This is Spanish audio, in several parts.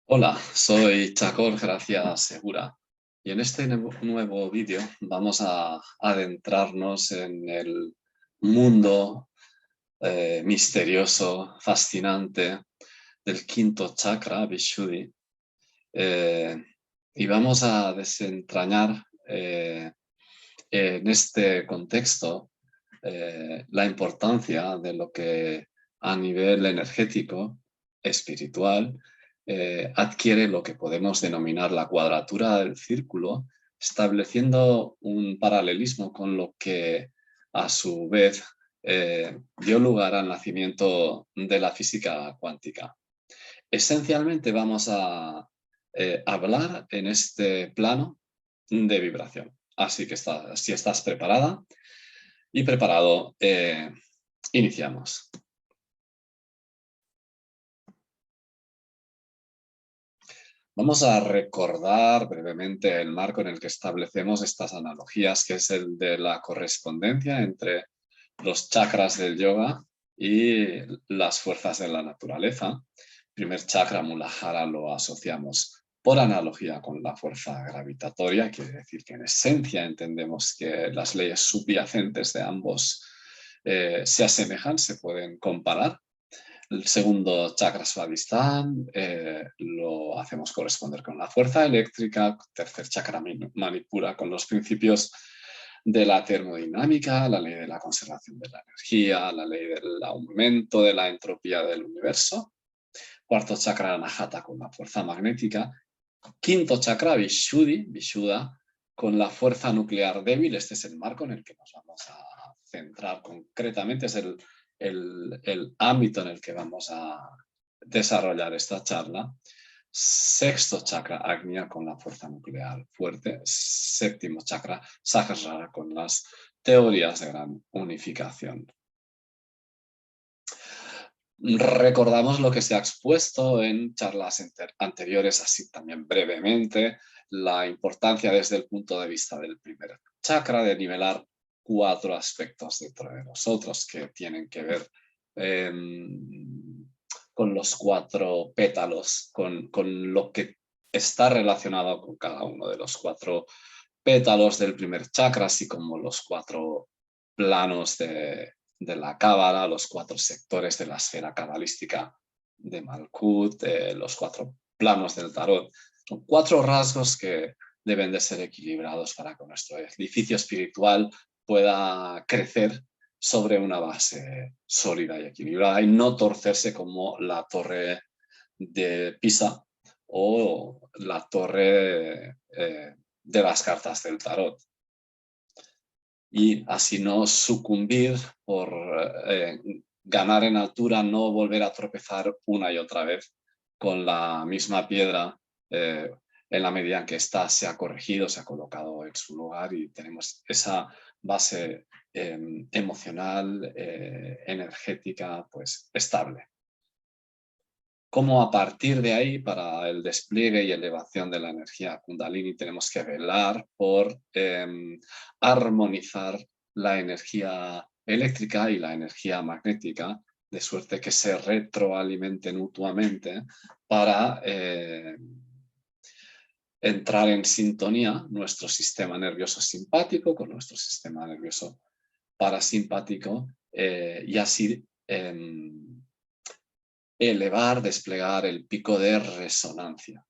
Hola, soy Chacón Gracia Segura y en este nuevo vídeo vamos a adentrarnos en el mundo misterioso, fascinante del quinto chakra, Vishuddhi, eh, y vamos a desentrañar en este contexto la importancia de lo que a nivel energético, espiritual, adquiere lo que podemos denominar la cuadratura del círculo, estableciendo un paralelismo con lo que a su vez dio lugar al nacimiento de la física cuántica. Esencialmente vamos a hablar en este plano de vibración. Así que si estás preparada y preparado, iniciamos. Vamos a recordar brevemente el marco en el que establecemos estas analogías, que es el de la correspondencia entre los chakras del yoga y las fuerzas de la naturaleza. Primer chakra, Muladhara, lo asociamos por analogía con la fuerza gravitatoria, quiere decir que en esencia entendemos que las leyes subyacentes de ambos se asemejan, se pueden comparar. El segundo chakra Svadhisthana lo hacemos corresponder con la fuerza eléctrica. Tercer chakra Manipura con los principios de la termodinámica, la ley de la conservación de la energía, la ley del aumento de la entropía del universo. Cuarto chakra Anahata con la fuerza magnética. Quinto chakra Vishuddha, con la fuerza nuclear débil. Este es el marco en el que nos vamos a centrar concretamente, es el ámbito en el que vamos a desarrollar esta charla. Sexto chakra Agnya con la fuerza nuclear fuerte. Séptimo chakra Sahasrara con las teorías de gran unificación. Recordamos lo que se ha expuesto en charlas anteriores, así también brevemente, la importancia desde el punto de vista del primer chakra de nivelar 4 aspectos dentro de nosotros que tienen que ver eh, con los 4 pétalos, con lo que está relacionado con cada uno de los 4 pétalos del primer chakra, así como los 4 planos de la cábala, los 4 sectores de la esfera cabalística de Malkuth, los 4 planos del tarot. Son 4 rasgos que deben de ser equilibrados para que nuestro edificio espiritual pueda crecer sobre una base sólida y equilibrada y no torcerse como la torre de Pisa o la torre de las cartas del tarot. Y así no sucumbir por ganar en altura, no volver a tropezar una y otra vez con la misma piedra en la medida en que ésta se ha corregido, se ha colocado en su lugar y tenemos esa base emocional, energética, pues estable. Cómo a partir de ahí, para el despliegue y elevación de la energía Kundalini, tenemos que velar por armonizar la energía eléctrica y la energía magnética, de suerte que se retroalimenten mutuamente para entrar en sintonía nuestro sistema nervioso simpático con nuestro sistema nervioso parasimpático y así elevar, desplegar el pico de resonancia.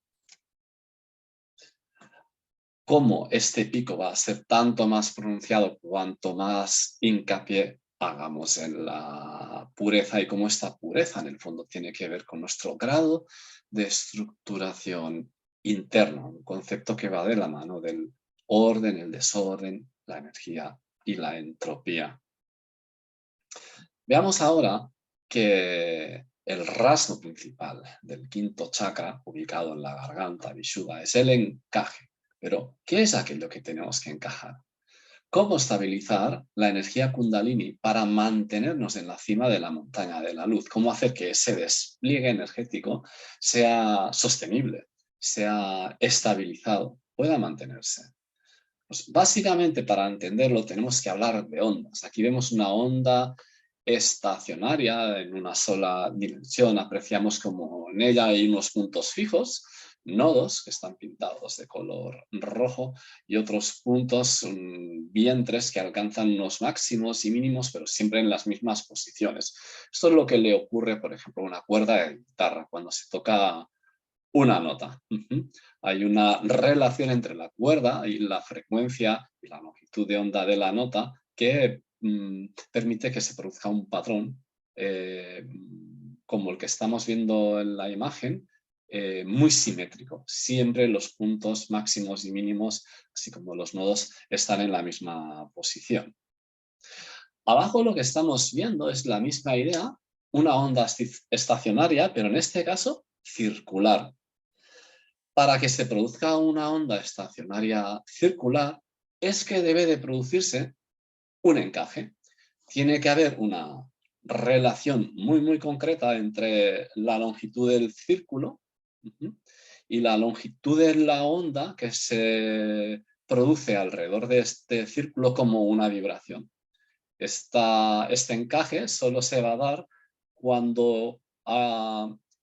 Cómo este pico va a ser tanto más pronunciado cuanto más hincapié hagamos en la pureza y cómo esta pureza en el fondo tiene que ver con nuestro grado de estructuración interna, un concepto que va de la mano del orden, el desorden, la energía y la entropía. Veamos ahora que el rasgo principal del quinto chakra, ubicado en la garganta, Vishuddha, es el encaje. Pero, ¿qué es aquello que tenemos que encajar? ¿Cómo estabilizar la energía Kundalini para mantenernos en la cima de la montaña de la luz? ¿Cómo hacer que ese despliegue energético sea sostenible, sea estabilizado, pueda mantenerse? Pues básicamente, para entenderlo, tenemos que hablar de ondas. Aquí vemos una onda estacionaria en una sola dimensión. Apreciamos como en ella hay unos puntos fijos, nodos que están pintados de color rojo y otros puntos, vientres que alcanzan unos máximos y mínimos, pero siempre en las mismas posiciones. Esto es lo que le ocurre, por ejemplo, a una cuerda de guitarra cuando se toca una nota. Hay una relación entre la cuerda y la frecuencia y la longitud de onda de la nota que permite que se produzca un patrón como el que estamos viendo en la imagen, muy simétrico. Siempre los puntos máximos y mínimos, así como los nodos, están en la misma posición. Abajo lo que estamos viendo es la misma idea, una onda estacionaria, pero en este caso circular. Para que se produzca una onda estacionaria circular es que debe de producirse un encaje. Tiene que haber una relación muy concreta entre la longitud del círculo y la longitud de la onda que se produce alrededor de este círculo como una vibración. Este encaje solo se va a dar cuando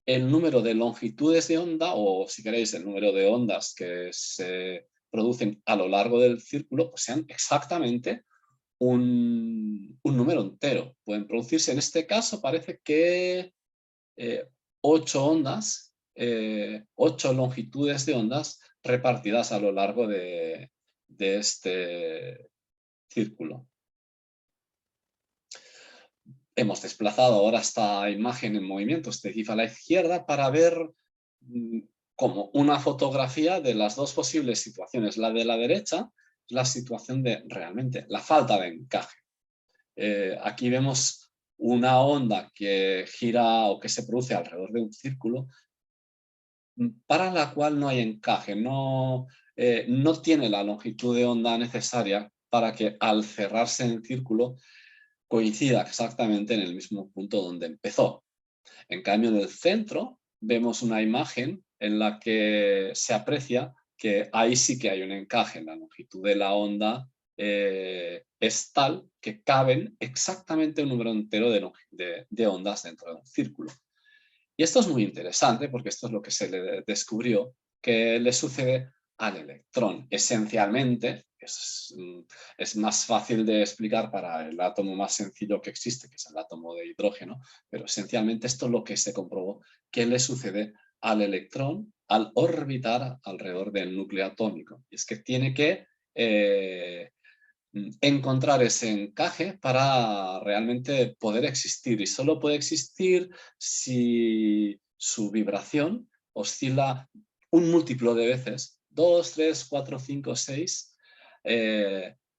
el número de longitudes de onda, o si queréis el número de ondas que se producen a lo largo del círculo, pues sean exactamente un número entero. Pueden producirse, en este caso parece que 8 ondas, 8 longitudes de ondas repartidas a lo largo de este círculo. Hemos desplazado ahora esta imagen en movimiento, este GIF a la izquierda, para ver como una fotografía de las dos posibles situaciones. La de la derecha es la situación de realmente la falta de encaje. Aquí vemos una onda que gira o que se produce alrededor de un círculo para la cual no hay encaje, no tiene la longitud de onda necesaria para que al cerrarse en el círculo coincida exactamente en el mismo punto donde empezó. En cambio, en el centro vemos una imagen en la que se aprecia que ahí sí que hay un encaje. La longitud de la onda es tal que caben exactamente un número entero de ondas dentro de un círculo. Y esto es muy interesante porque esto es lo que se le descubrió que le sucede al electrón. Esencialmente, es más fácil de explicar para el átomo más sencillo que existe, que es el átomo de hidrógeno, pero esencialmente esto es lo que se comprobó que le sucede al electrón al orbitar alrededor del núcleo atómico. Y es que tiene que encontrar ese encaje para realmente poder existir. Y solo puede existir si su vibración oscila un múltiplo de veces, 2, 3, 4, 5, 6,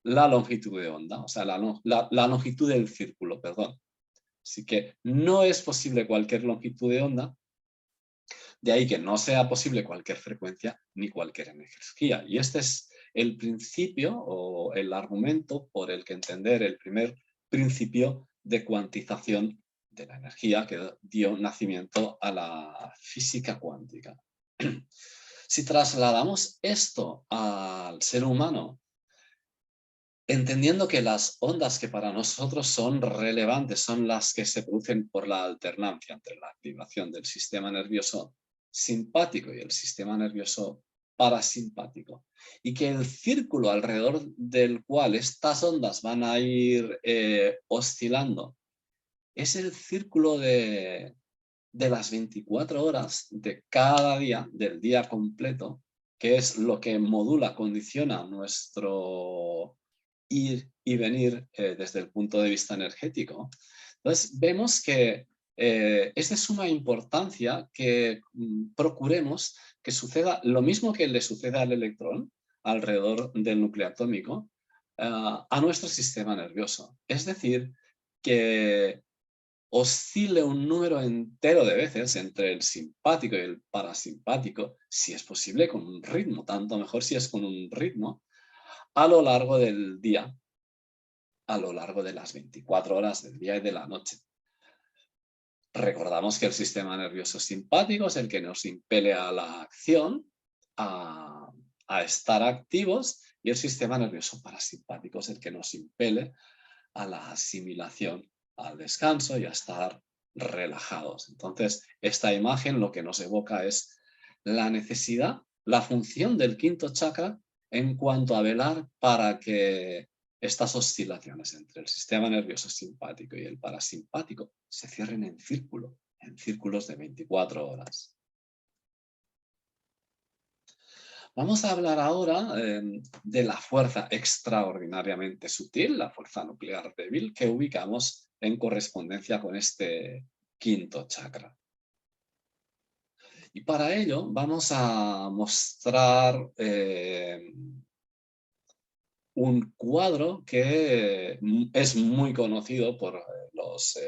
la longitud de onda, o sea, la longitud del círculo, perdón. Así que no es posible cualquier longitud de onda, de ahí que no sea posible cualquier frecuencia ni cualquier energía. Y este es el principio o el argumento por el que entender el primer principio de cuantización de la energía que dio nacimiento a la física cuántica. Si trasladamos esto al ser humano, entendiendo que las ondas que para nosotros son relevantes son las que se producen por la alternancia entre la activación del sistema nervioso simpático y el sistema nervioso parasimpático, y que el círculo alrededor del cual estas ondas van a ir oscilando es el círculo de las 24 horas de cada día, del día completo, que es lo que modula, condiciona nuestro ir y venir desde el punto de vista energético. Entonces vemos que es de suma importancia que procuremos que suceda lo mismo que le sucede al electrón alrededor del núcleo atómico a nuestro sistema nervioso. Es decir, que oscile un número entero de veces entre el simpático y el parasimpático, si es posible con un ritmo, tanto mejor si es con un ritmo, a lo largo del día, a lo largo de las 24 horas del día y de la noche. Recordamos que el sistema nervioso simpático es el que nos impele a la acción, a estar activos, y el sistema nervioso parasimpático es el que nos impele a la asimilación al descanso y a estar relajados. Entonces, esta imagen lo que nos evoca es la necesidad, la función del quinto chakra en cuanto a velar para que estas oscilaciones entre el sistema nervioso simpático y el parasimpático se cierren en círculos de 24 horas. Vamos a hablar ahora de la fuerza extraordinariamente sutil, la fuerza nuclear débil, que ubicamos en correspondencia con este quinto chakra. Y para ello vamos a mostrar un cuadro que es muy conocido por los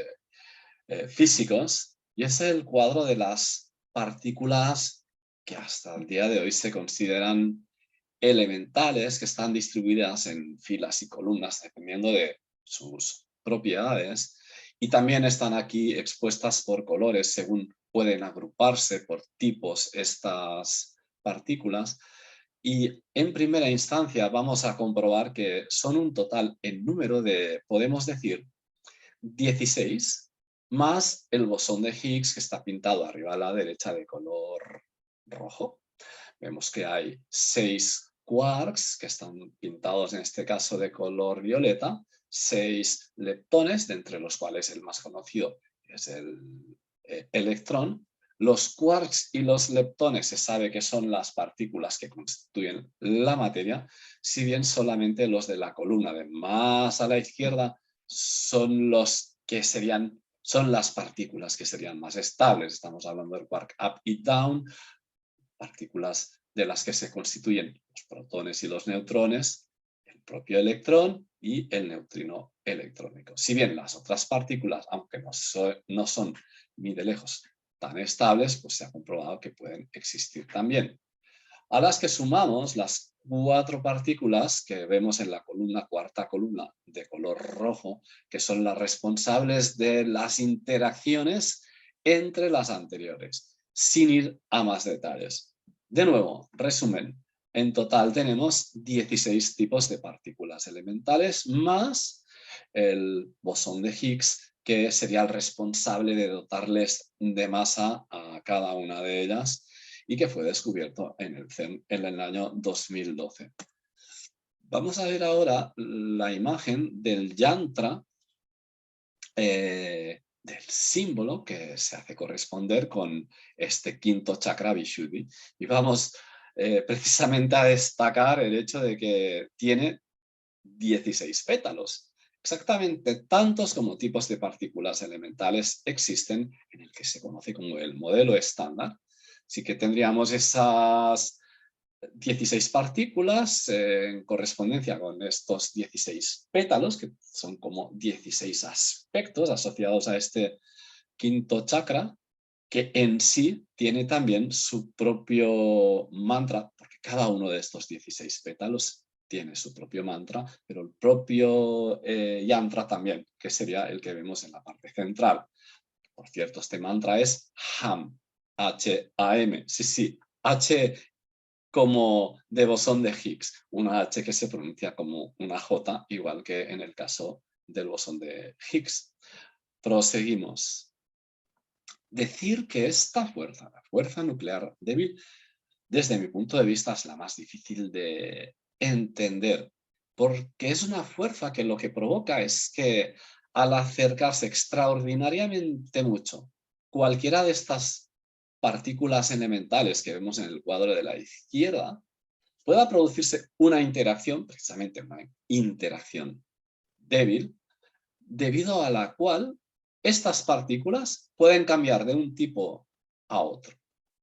físicos, y es el cuadro de las partículas que hasta el día de hoy se consideran elementales, que están distribuidas en filas y columnas dependiendo de sus propiedades, y también están aquí expuestas por colores según pueden agruparse por tipos estas partículas. Y en primera instancia vamos a comprobar que son un total en número de, podemos decir, 16, más el bosón de Higgs que está pintado arriba a la derecha de color rojo. Vemos que hay 6 quarks que están pintados en este caso de color violeta, 6 leptones, de entre los cuales el más conocido es el electrón. Los quarks y los leptones se sabe que son las partículas que constituyen la materia, si bien solamente los de la columna de más a la izquierda son los que son las partículas que serían más estables. Estamos hablando del quark up y down, partículas de las que se constituyen los protones y los neutrones, el propio electrón y el neutrino electrónico. Si bien las otras partículas, aunque no son ni de lejos tan estables, pues se ha comprobado que pueden existir también. A las que sumamos las 4 partículas que vemos en la cuarta columna de color rojo, que son las responsables de las interacciones entre las anteriores, sin ir a más detalles. De nuevo, resumen, en total tenemos 16 tipos de partículas elementales más el bosón de Higgs, que sería el responsable de dotarles de masa a cada una de ellas y que fue descubierto en el CERN en el año 2012. Vamos a ver ahora la imagen del yantra, del símbolo que se hace corresponder con este quinto chakra Vishuddhi. Y vamos precisamente a destacar el hecho de que tiene 16 pétalos. Exactamente tantos como tipos de partículas elementales existen en el que se conoce como el modelo estándar. Así que tendríamos esas 16 partículas en correspondencia con estos 16 pétalos, que son como 16 aspectos asociados a este quinto chakra, que en sí tiene también su propio mantra, porque cada uno de estos 16 pétalos tiene su propio mantra, pero el propio yantra también, que sería el que vemos en la parte central. Por cierto, este mantra es HAM, H-A-M, sí, H como de bosón de Higgs, una H que se pronuncia como una J, igual que en el caso del bosón de Higgs. Proseguimos. Decir que esta fuerza, la fuerza nuclear débil, desde mi punto de vista es la más difícil de entender, porque es una fuerza que lo que provoca es que al acercarse extraordinariamente mucho cualquiera de estas partículas elementales que vemos en el cuadro de la izquierda, pueda producirse una interacción, precisamente una interacción débil, debido a la cual estas partículas pueden cambiar de un tipo a otro.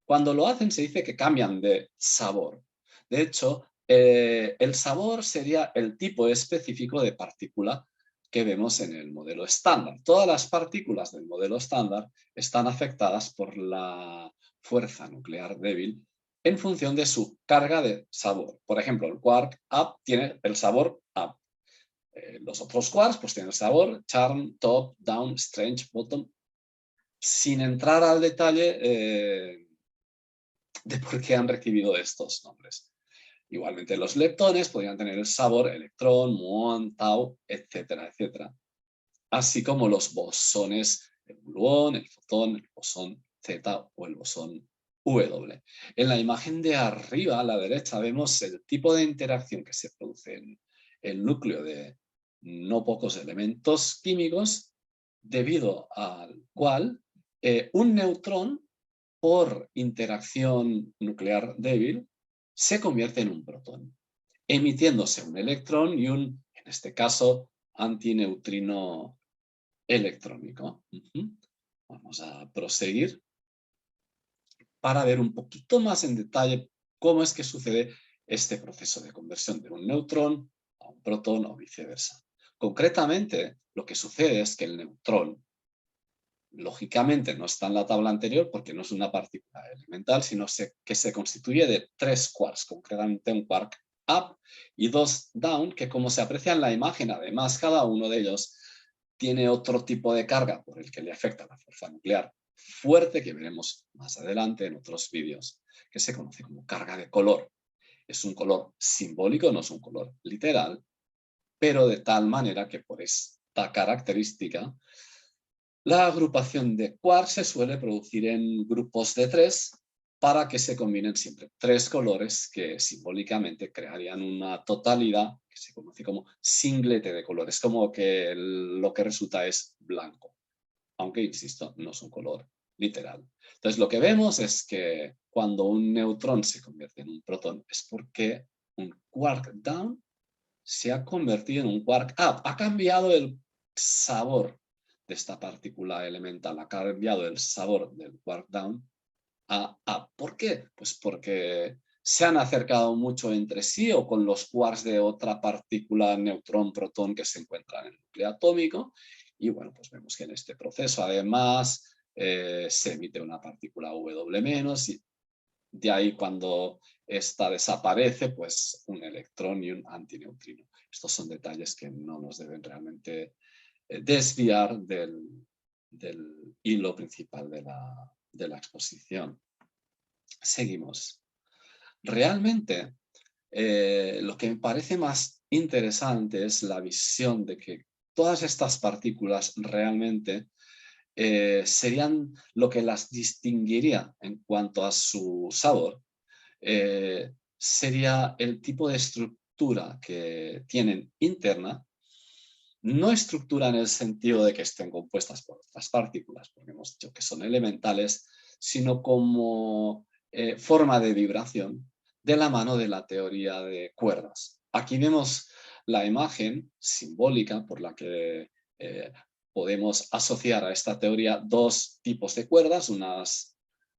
Cuando lo hacen se dice que cambian de sabor. De hecho, el sabor sería el tipo específico de partícula que vemos en el modelo estándar. Todas las partículas del modelo estándar están afectadas por la fuerza nuclear débil en función de su carga de sabor. Por ejemplo, el quark up tiene el sabor up. Los otros quarks pues tienen el sabor charm, top, down, strange, bottom, sin entrar al detalle de por qué han recibido estos nombres. Igualmente los leptones podrían tener el sabor electrón, muón, tau, etcétera, etcétera. así como los bosones, el gluón, el fotón, el bosón Z o el bosón W. En la imagen de arriba, a la derecha, vemos el tipo de interacción que se produce en el núcleo de no pocos elementos químicos, debido al cual un neutrón, por interacción nuclear débil, se convierte en un protón, emitiéndose un electrón y un, en este caso, antineutrino electrónico. Vamos a proseguir para ver un poquito más en detalle cómo es que sucede este proceso de conversión de un neutrón a un protón o viceversa. Concretamente, lo que sucede es que el neutrón, lógicamente, no está en la tabla anterior porque no es una partícula elemental, sino que se constituye de 3 quarks, concretamente un quark up y 2 down, que como se aprecia en la imagen, además cada uno de ellos tiene otro tipo de carga por el que le afecta la fuerza nuclear fuerte, que veremos más adelante en otros vídeos, que se conoce como carga de color. Es un color simbólico, no es un color literal, pero de tal manera que por esta característica la agrupación de quarks se suele producir en grupos de 3 para que se combinen siempre 3 colores que simbólicamente crearían una totalidad que se conoce como singlete de colores, como que lo que resulta es blanco, aunque, insisto, no es un color literal. Entonces lo que vemos es que cuando un neutrón se convierte en un protón es porque un quark down se ha convertido en un quark up, ha cambiado el sabor de esta partícula elemental, ha cambiado el sabor del quark down a up. ¿Por qué? Pues porque se han acercado mucho entre sí o con los quarks de otra partícula neutrón-protón que se encuentra en el núcleo atómico. Y bueno, pues vemos que en este proceso además se emite una partícula W- y de ahí cuando esta desaparece, pues un electrón y un antineutrino. Estos son detalles que no nos deben realmente desviar del hilo principal de la exposición. Seguimos. Realmente, lo que me parece más interesante es la visión de que todas estas partículas realmente serían lo que las distinguiría en cuanto a su sabor, sería el tipo de estructura que tienen interna, no estructura en el sentido de que estén compuestas por otras partículas, porque hemos dicho que son elementales, sino como forma de vibración de la mano de la teoría de cuerdas. Aquí vemos la imagen simbólica por la que podemos asociar a esta teoría dos tipos de cuerdas, unas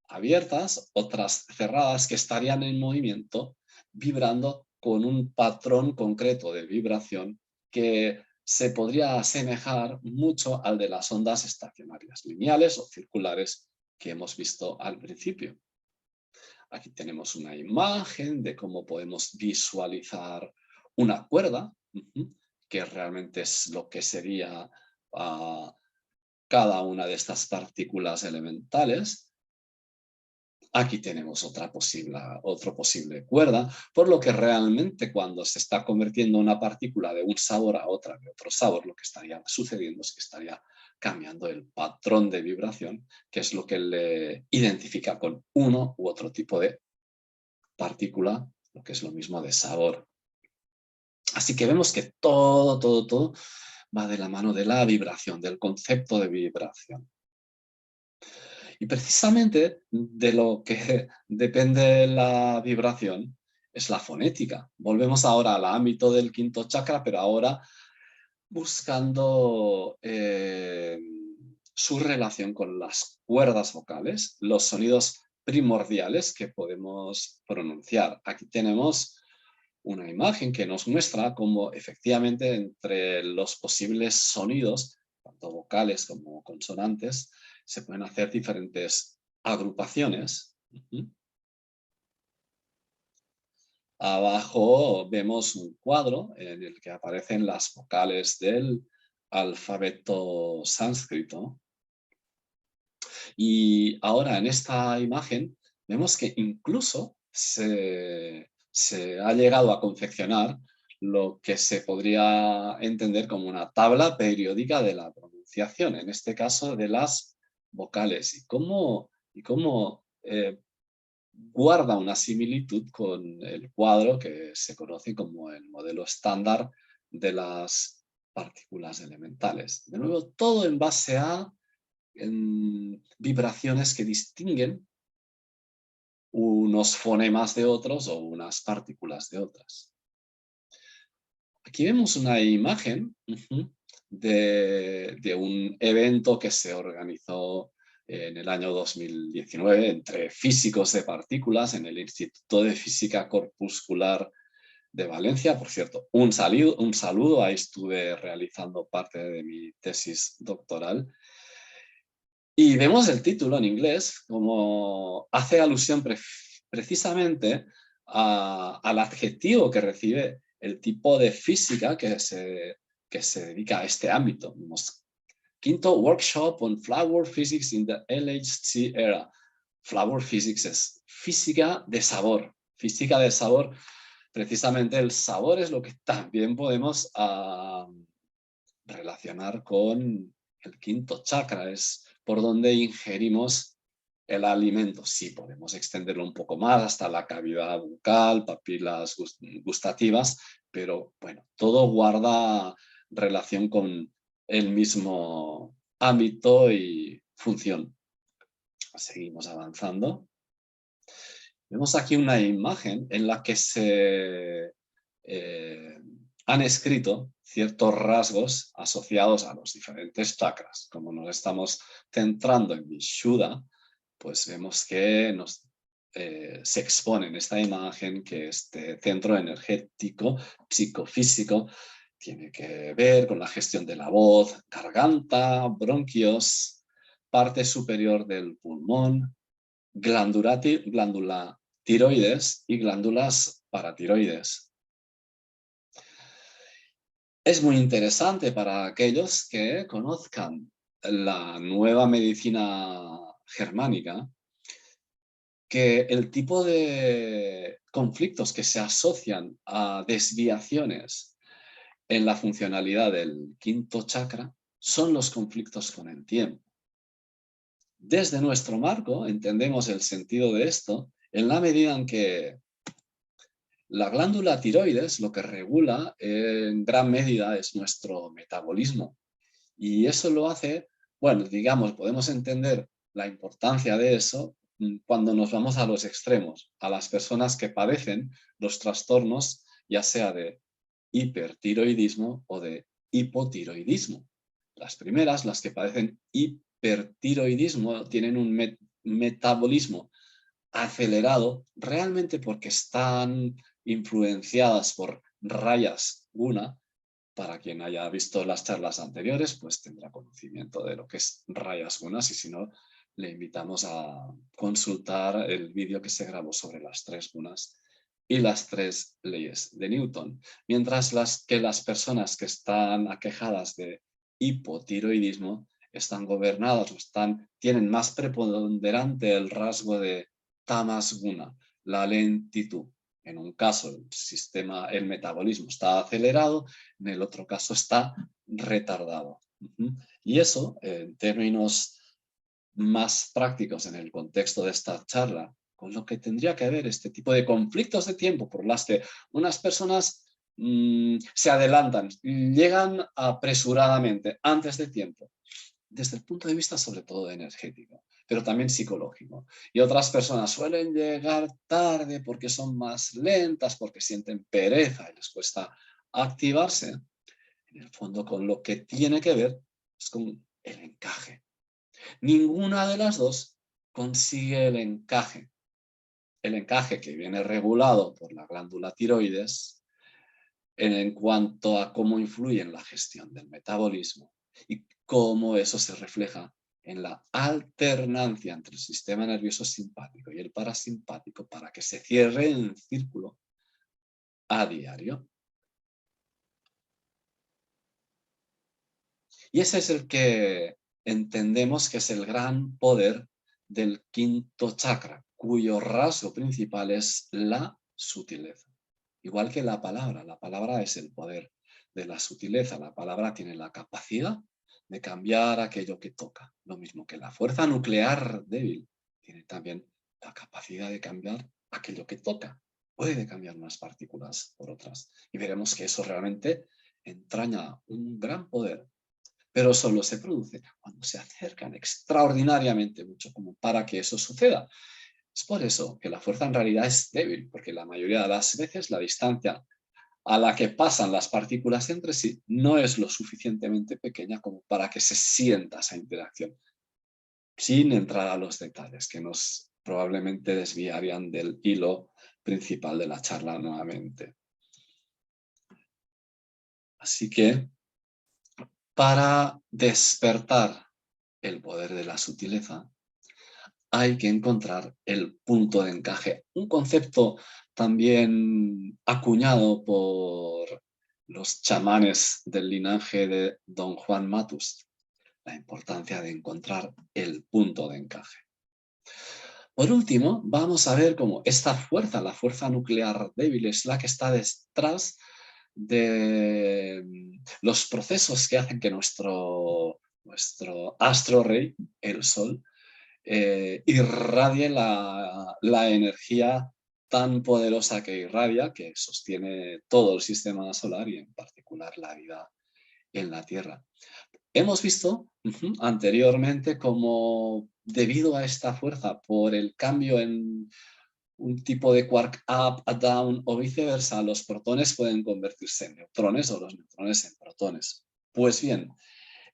abiertas, otras cerradas, que estarían en movimiento, vibrando con un patrón concreto de vibración que se podría asemejar mucho al de las ondas estacionarias, lineales o circulares que hemos visto al principio. Aquí tenemos una imagen de cómo podemos visualizar una cuerda, que realmente es lo que sería cada una de estas partículas elementales. Aquí tenemos otro posible cuerda, por lo que realmente cuando se está convirtiendo una partícula de un sabor a otra de otro sabor, lo que estaría sucediendo es que estaría cambiando el patrón de vibración, que es lo que le identifica con uno u otro tipo de partícula, lo que es lo mismo de sabor. Así que vemos que todo va de la mano de la vibración, del concepto de vibración. Y precisamente de lo que depende la vibración es la fonética. Volvemos ahora al ámbito del quinto chakra, pero ahora buscando su relación con las cuerdas vocales, los sonidos primordiales que podemos pronunciar. Aquí tenemos una imagen que nos muestra cómo efectivamente entre los posibles sonidos, tanto vocales como consonantes, se pueden hacer diferentes agrupaciones. Abajo vemos un cuadro en el que aparecen las vocales del alfabeto sánscrito. Y ahora en esta imagen vemos que incluso se ha llegado a confeccionar lo que se podría entender como una tabla periódica de la pronunciación, en este caso de las vocales, y cómo guarda una similitud con el cuadro que se conoce como el modelo estándar de las partículas elementales. De nuevo, todo en base a vibraciones que distinguen unos fonemas de otros o unas partículas de otras. Aquí vemos una imagen de un evento que se organizó en el año 2019 entre físicos de partículas en el Instituto de Física Corpuscular de Valencia. Por cierto, un saludo, ahí estuve realizando parte de mi tesis doctoral. Y vemos el título en inglés como hace alusión precisamente al adjetivo que recibe el tipo de física que se dedica a este ámbito. Quinto Workshop on Flower Physics in the LHC Era. Flower Physics es física de sabor. Física de sabor, precisamente el sabor es lo que también podemos relacionar con el quinto chakra, es por donde ingerimos el alimento. Sí, podemos extenderlo un poco más hasta la cavidad bucal, papilas gustativas, pero bueno, todo guarda relación con el mismo ámbito y función. Seguimos avanzando. Vemos aquí una imagen en la que se han escrito ciertos rasgos asociados a los diferentes chakras. Como nos estamos centrando en Vishuddha, pues vemos que se expone en esta imagen que este centro energético, psicofísico, tiene que ver con la gestión de la voz, garganta, bronquios, parte superior del pulmón, glándula tiroides y glándulas paratiroides. Es muy interesante para aquellos que conozcan la nueva medicina germánica que el tipo de conflictos que se asocian a desviaciones en la funcionalidad del quinto chakra son los conflictos con el tiempo. Desde nuestro marco entendemos el sentido de esto en la medida en que la glándula tiroides lo que regula en gran medida es nuestro metabolismo. Y eso lo hace, bueno, digamos, podemos entender la importancia de eso cuando nos vamos a los extremos, a las personas que padecen los trastornos, ya sea de hipertiroidismo o de hipotiroidismo. Las primeras, las que padecen hipertiroidismo, tienen un metabolismo acelerado realmente porque están influenciadas por rayas guna. Para quien haya visto las charlas anteriores, pues tendrá conocimiento de lo que es rayas gunas, y si no, le invitamos a consultar el vídeo que se grabó sobre las 3 gunas y las 3 leyes de Newton. Mientras las personas que están aquejadas de hipotiroidismo están gobernadas o tienen más preponderante el rasgo de tamas guna, la lentitud. En un caso el metabolismo está acelerado, en el otro caso está retardado. Y eso, en términos más prácticos en el contexto de esta charla, con lo que tendría que ver este tipo de conflictos de tiempo por las que unas personas se adelantan, llegan apresuradamente, antes de tiempo, desde el punto de vista sobre todo energético, pero también psicológico. Y otras personas suelen llegar tarde porque son más lentas, porque sienten pereza y les cuesta activarse. En el fondo, con lo que tiene que ver es con el encaje. Ninguna de las dos consigue el encaje. El encaje que viene regulado por la glándula tiroides en cuanto a cómo influye en la gestión del metabolismo y cómo eso se refleja en la alternancia entre el sistema nervioso simpático y el parasimpático para que se cierre el círculo a diario. Y ese es el que entendemos que es el gran poder del quinto chakra, cuyo rasgo principal es la sutileza. Igual que la palabra es el poder de la sutileza, la palabra tiene la capacidad de cambiar aquello que toca. Lo mismo que la fuerza nuclear débil tiene también la capacidad de cambiar aquello que toca. Puede cambiar unas partículas por otras. Y veremos que eso realmente entraña un gran poder, pero solo se produce cuando se acercan extraordinariamente mucho como para que eso suceda. Es por eso que la fuerza en realidad es débil, porque la mayoría de las veces la distancia a la que pasan las partículas entre sí no es lo suficientemente pequeña como para que se sienta esa interacción, sin entrar a los detalles que nos probablemente desviarían del hilo principal de la charla nuevamente. Así que, para despertar el poder de la sutileza, hay que encontrar el punto de encaje. Un concepto también acuñado por los chamanes del linaje de Don Juan Matus, la importancia de encontrar el punto de encaje. Por último, vamos a ver cómo esta fuerza, la fuerza nuclear débil, es la que está detrás de los procesos que hacen que nuestro astro rey, el Sol, irradie la energía tan poderosa que irradia, que sostiene todo el sistema solar y en particular la vida en la Tierra. Hemos visto anteriormente cómo debido a esta fuerza, por el cambio en un tipo de quark up, down o viceversa, los protones pueden convertirse en neutrones o los neutrones en protones. Pues bien,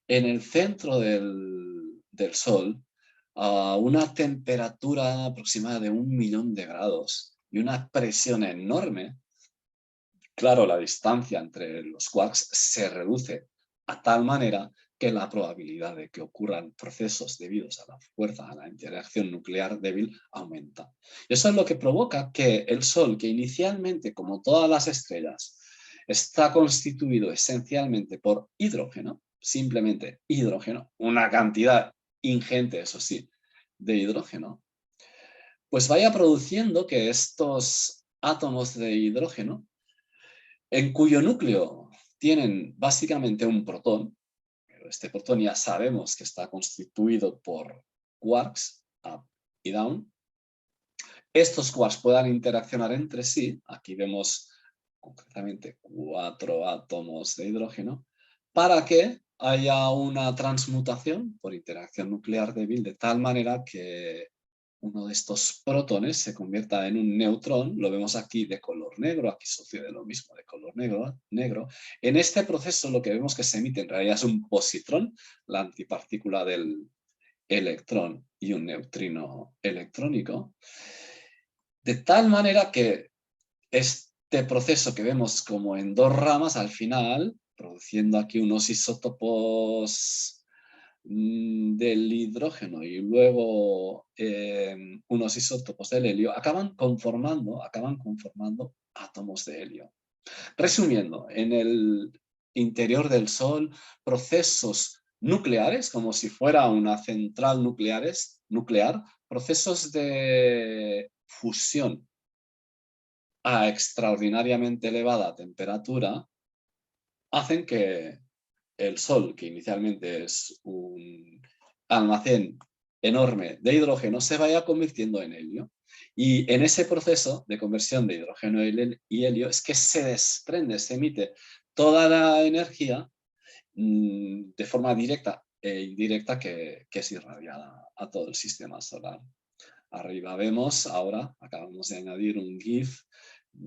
en el centro del Sol, a una temperatura aproximada de 1.000.000 de grados y una presión enorme, claro, la distancia entre los quarks se reduce a tal manera que la probabilidad de que ocurran procesos debidos a la fuerza, a la interacción nuclear débil, aumenta. Y eso es lo que provoca que el Sol, que inicialmente, como todas las estrellas, está constituido esencialmente por hidrógeno, simplemente hidrógeno, una cantidad ingente, eso sí, de hidrógeno, pues vaya produciendo que estos átomos de hidrógeno, en cuyo núcleo tienen básicamente un protón, pero este protón ya sabemos que está constituido por quarks, up y down, estos quarks puedan interaccionar entre sí, aquí vemos concretamente 4 átomos de hidrógeno, para que haya una transmutación por interacción nuclear débil de tal manera que uno de estos protones se convierta en un neutrón, lo vemos aquí de color negro, aquí sucede lo mismo de color negro. En este proceso lo que vemos que se emite en realidad es un positrón, la antipartícula del electrón y un neutrino electrónico, de tal manera que este proceso que vemos como en dos ramas, al final, produciendo aquí unos isótopos del hidrógeno y luego unos isótopos del helio, acaban conformando átomos de helio. Resumiendo, en el interior del Sol, procesos nucleares, como si fuera una central nuclear, procesos de fusión a extraordinariamente elevada temperatura, hacen que el Sol, que inicialmente es un almacén enorme de hidrógeno, se vaya convirtiendo en helio. Y en ese proceso de conversión de hidrógeno y helio es que se desprende, se emite toda la energía de forma directa e indirecta que es irradiada a todo el sistema solar. Arriba vemos ahora, acabamos de añadir un GIF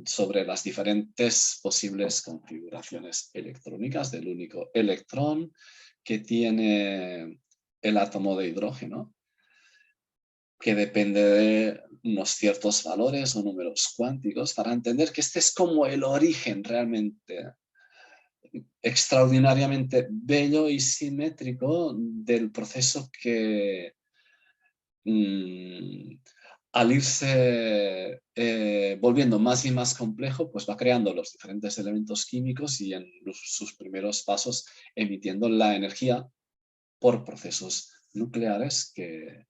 sobre las diferentes posibles configuraciones electrónicas del único electrón que tiene el átomo de hidrógeno, que depende de unos ciertos valores o números cuánticos, para entender que este es como el origen realmente extraordinariamente bello y simétrico del proceso que al irse volviendo más y más complejo, pues va creando los diferentes elementos químicos y en sus primeros pasos emitiendo la energía por procesos nucleares que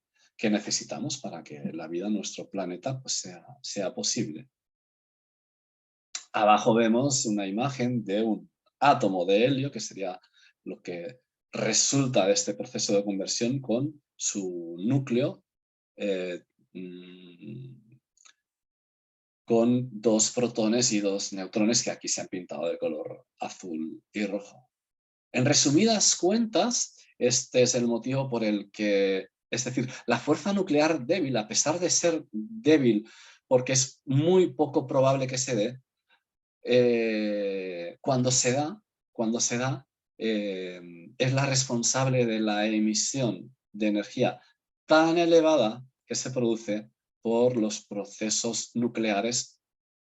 necesitamos para que la vida en nuestro planeta pues sea posible. Abajo vemos una imagen de un átomo de helio, que sería lo que resulta de este proceso de conversión con su núcleo, eh, mm, con 2 protones y 2 neutrones que aquí se han pintado de color azul y rojo. En resumidas cuentas, este es el motivo por el que, es decir, la fuerza nuclear débil, a pesar de ser débil, porque es muy poco probable que se dé, cuando se da es la responsable de la emisión de energía tan elevada que se produce por los procesos nucleares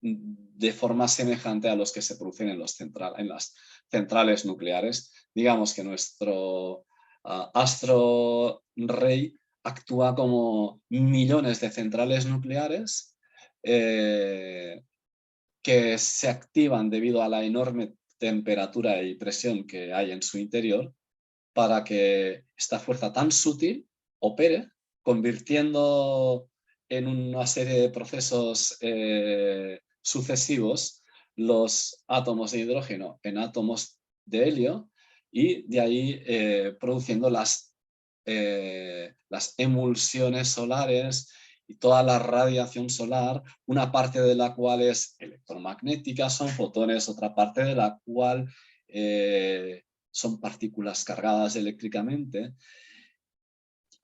de forma semejante a los que se producen en las centrales nucleares. Digamos que nuestro astro rey actúa como millones de centrales nucleares que se activan debido a la enorme temperatura y presión que hay en su interior para que esta fuerza tan sutil opere, convirtiendo en una serie de procesos sucesivos los átomos de hidrógeno en átomos de helio y de ahí produciendo las emulsiones solares y toda la radiación solar, una parte de la cual es electromagnética, son fotones, otra parte de la cual son partículas cargadas eléctricamente.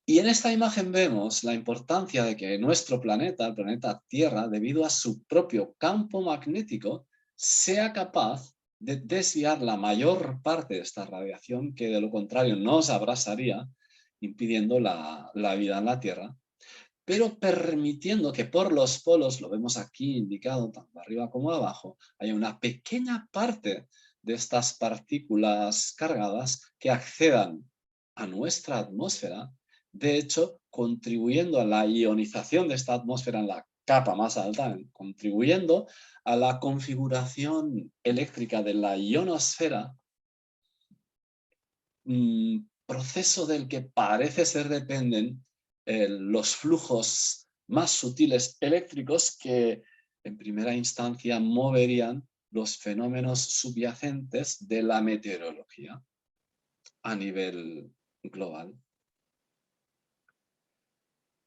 Y en esta imagen vemos la importancia de que nuestro planeta, el planeta Tierra, debido a su propio campo magnético, sea capaz de desviar la mayor parte de esta radiación que de lo contrario nos abrasaría, impidiendo la vida en la Tierra, pero permitiendo que por los polos, lo vemos aquí indicado tanto arriba como abajo, haya una pequeña parte de estas partículas cargadas que accedan a nuestra atmósfera, de hecho, contribuyendo a la ionización de esta atmósfera en la capa más alta, contribuyendo a la configuración eléctrica de la ionosfera, proceso del que parece ser dependen los flujos más sutiles eléctricos que en primera instancia moverían los fenómenos subyacentes de la meteorología a nivel global.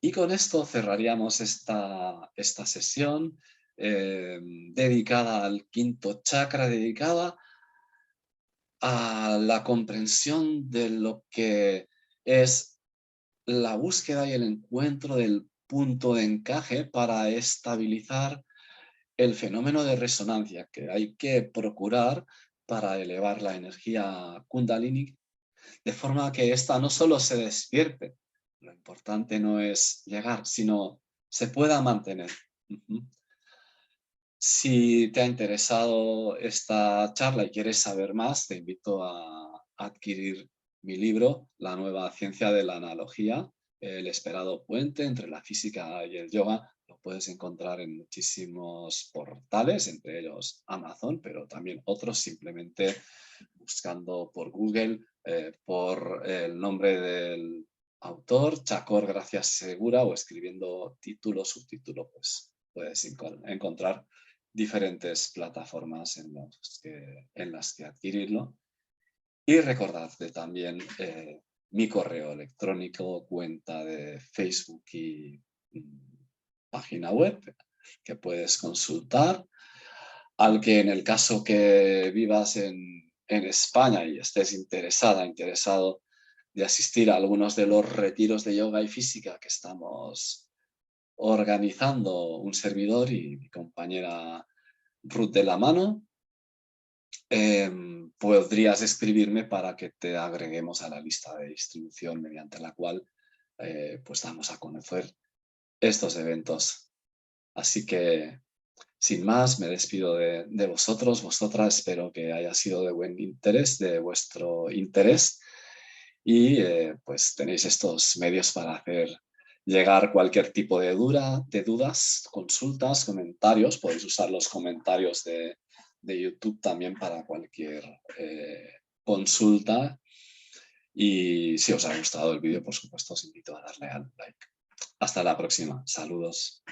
Y con esto cerraríamos esta sesión dedicada al quinto chakra, dedicada a la comprensión de lo que es la búsqueda y el encuentro del punto de encaje para estabilizar el fenómeno de resonancia que hay que procurar para elevar la energía Kundalini, de forma que ésta no solo se despierte, lo importante no es llegar, sino se pueda mantener. Si te ha interesado esta charla y quieres saber más, te invito a adquirir mi libro, La nueva ciencia de la analogía, el esperado puente entre la física y el yoga. Lo puedes encontrar en muchísimos portales, entre ellos Amazon, pero también otros simplemente buscando por Google, por el nombre del autor, Chacor Gracias Segura, o escribiendo título, subtítulo, pues puedes encontrar diferentes plataformas en las que adquirirlo. Y recordad también mi correo electrónico, cuenta de Facebook y página web que puedes consultar, al que en el caso que vivas en España y estés interesado de asistir a algunos de los retiros de yoga y física que estamos organizando un servidor y mi compañera Ruth de la Mano, podrías escribirme para que te agreguemos a la lista de distribución mediante la cual pues damos a conocer estos eventos. Así que, sin más, me despido de vosotros, vosotras. Espero que haya sido de buen interés, de vuestro interés. Y pues tenéis estos medios para hacer llegar cualquier tipo de dudas, consultas, comentarios. Podéis usar los comentarios de YouTube también para cualquier consulta. Y si os ha gustado el vídeo, por supuesto, os invito a darle al like. Hasta la próxima. Saludos.